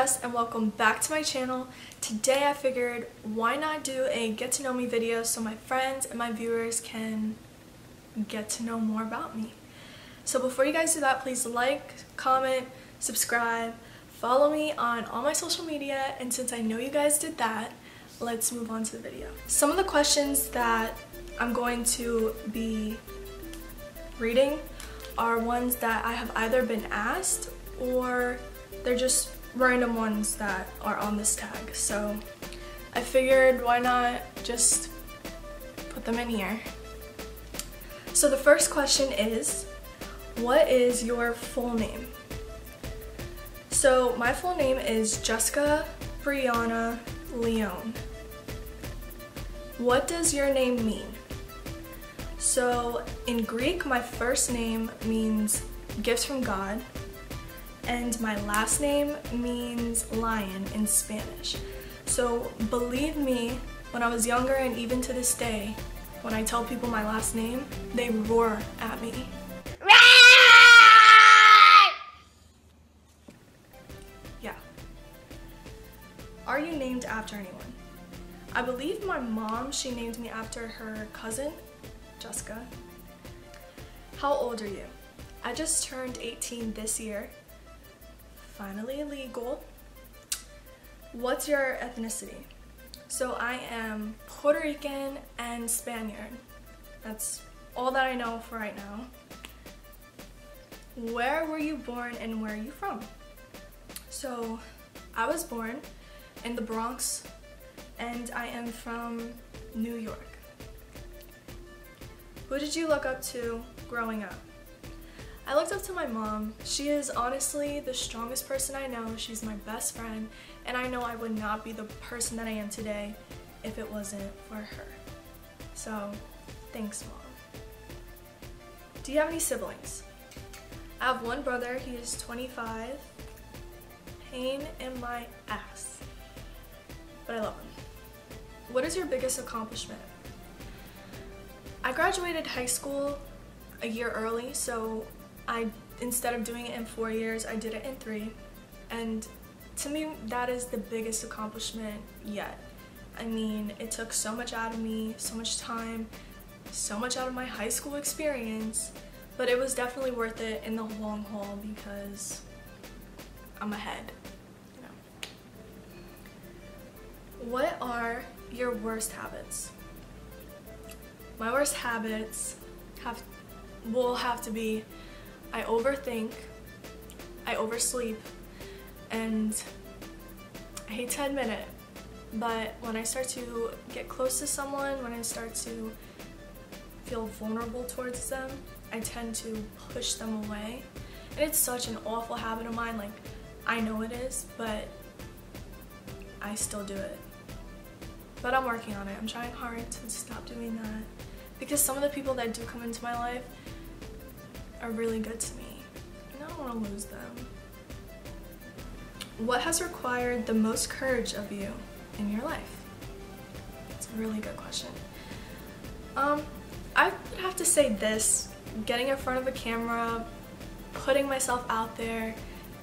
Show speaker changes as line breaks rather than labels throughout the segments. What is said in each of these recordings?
Jess and welcome back to my channel. Today I figured why not do a get to know me video so my friends and my viewers can get to know more about me. So before you guys do that, please like, comment, subscribe, follow me on all my social media, and since I know you guys did that, let's move on to the video. Some of the questions that I'm going to be reading are ones that I have either been asked or they're just random ones that are on this tag. So I figured why not just put them in here. So the first question is, what is your full name? So my full name is Jessica Brianna Leone. What does your name mean? So in Greek, my first name means gifts from God, and my last name means lion in Spanish. So believe me, when I was younger and even to this day, when I tell people my last name, they roar at me. Yeah. Are you named after anyone? I believe my mom, she named me after her cousin, Jessica. How old are you? I just turned 18 this year. Finally legal. What's your ethnicity? So I am Puerto Rican and Spaniard. That's all that I know for right now. Where were you born and where are you from? So I was born in the Bronx and I am from New York. Who did you look up to growing up? I looked up to my mom. She is honestly the strongest person I know. She's my best friend, and I know I would not be the person that I am today if it wasn't for her. So, thanks, Mom. Do you have any siblings? I have one brother. He is 25. Pain in my ass. But I love him. What is your biggest accomplishment? I graduated high school a year early, so instead of doing it in 4 years, I did it in 3. And to me, that is the biggest accomplishment yet. I mean, it took so much out of me, so much time, so much out of my high school experience, but it was definitely worth it in the long haul because I'm ahead, you know. What are your worst habits? My worst habits will have to be I overthink, I oversleep, and I hate to admit it, but when I start to get close to someone, when I start to feel vulnerable towards them, I tend to push them away. And it's such an awful habit of mine, like I know it is, but I still do it. But I'm working on it. I'm trying hard to stop doing that. Because some of the people that do come into my life are really good to me, and I don't want to lose them. What has required the most courage of you in your life? It's a really good question. I would have to say this, getting in front of a camera, putting myself out there,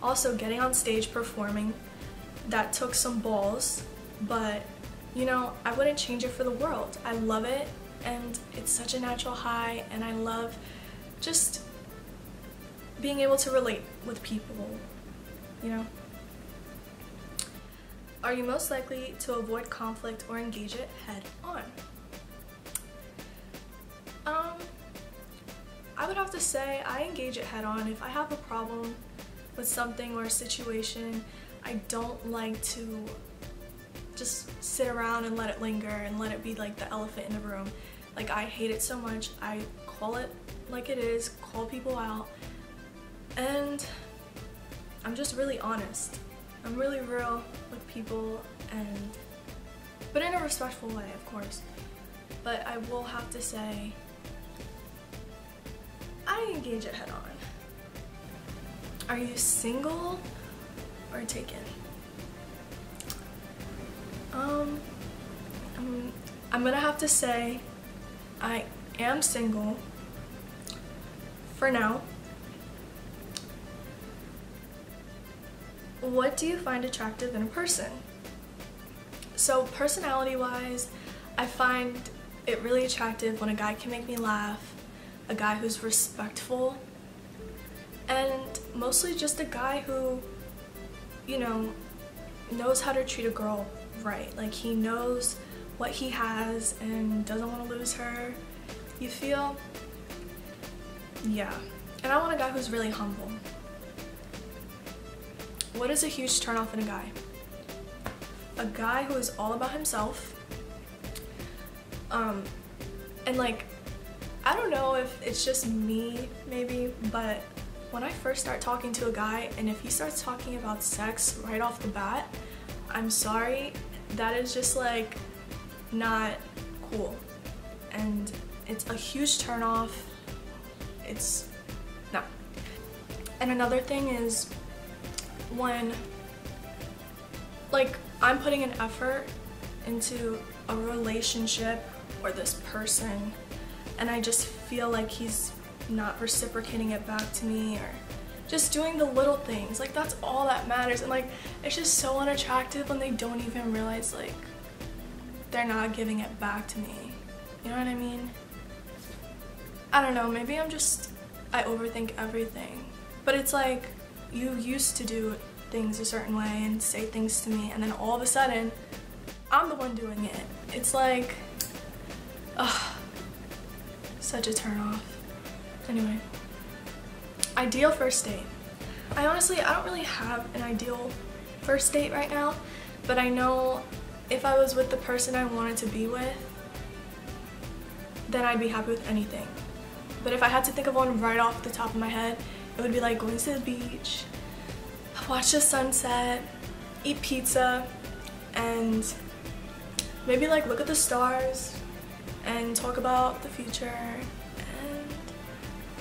also getting on stage performing, that took some balls, but you know, I wouldn't change it for the world. I love it. And it's such a natural high, and I love just being able to relate with people, you know? Are you most likely to avoid conflict or engage it head on? I would have to say I engage it head on. If I have a problem with something or a situation, I don't like to just sit around and let it linger and let it be like the elephant in the room. Like, I hate it so much. I call it like it is, call people out, and I'm just really honest. I'm really real with people, but in a respectful way, of course. But I will have to say, I engage it head on. Are you single or taken? I'm gonna have to say I am single for now. What do you find attractive in a person? So personality-wise, I find it really attractive when a guy can make me laugh, a guy who's respectful, and mostly just a guy who, you know, knows how to treat a girl right. Like, he knows what he has and doesn't want to lose her. You feel? Yeah. And I want a guy who's really humble. What is a huge turnoff in a guy? A guy who is all about himself. And like, I don't know if it's just me maybe, but when I first start talking to a guy and if he starts talking about sex right off the bat, I'm sorry, that is just like not cool. And it's a huge turnoff. It's no. And another thing is when like I'm putting an effort into a relationship or this person and I just feel like he's not reciprocating it back to me or just doing the little things, like that's all that matters. And like it's just so unattractive when they don't even realize like they're not giving it back to me. You know what I mean? I don't know, maybe I overthink everything, but it's like you used to do things a certain way and say things to me and then all of a sudden I'm the one doing it. It's like, ugh, such a turn off. Anyway, ideal first date. I don't really have an ideal first date right now, but I know if I was with the person I wanted to be with, then I'd be happy with anything. But if I had to think of one right off the top of my head, it would be like going to the beach, watch the sunset, eat pizza, and maybe like look at the stars and talk about the future, and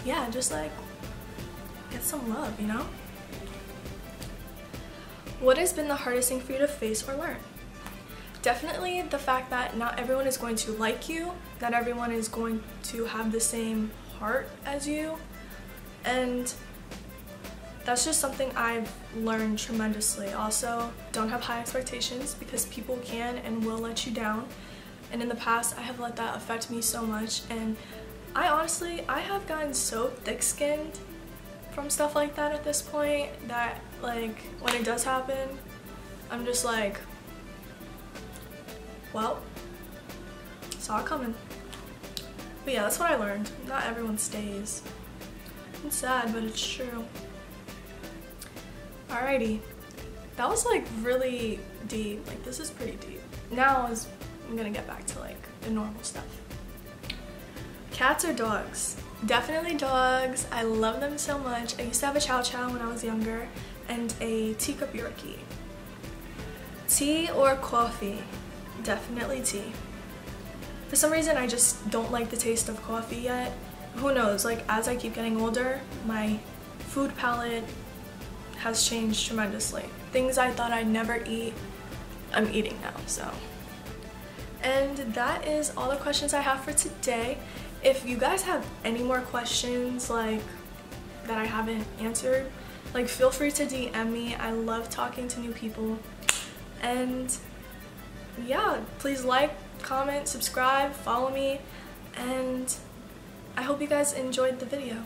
yeah, just like get some love, you know? What has been the hardest thing for you to face or learn? Definitely the fact that not everyone is going to like you, not everyone is going to have the same heart as you, and that's just something I've learned tremendously. Also, don't have high expectations because people can and will let you down, and in the past I have let that affect me so much, and I have gotten so thick-skinned from stuff like that at this point that like when it does happen, I'm just like, well, saw it coming. But yeah, that's what I learned. Not everyone stays. It's sad, but it's true. Alrighty, that was like really deep. Like, this is pretty deep. Now I'm gonna get back to like the normal stuff. Cats or dogs? Definitely dogs. I love them so much. I used to have a Chow Chow when I was younger and a teacup Yorkie. Tea or coffee? Definitely tea. For some reason I just don't like the taste of coffee yet. Who knows, like as I keep getting older, my food palette has changed tremendously. Things I thought I'd never eat, I'm eating now, so. And that is all the questions I have for today. If you guys have any more questions like that I haven't answered, like feel free to DM me. I love talking to new people. And yeah, please like, comment, subscribe, follow me, and I hope you guys enjoyed the video.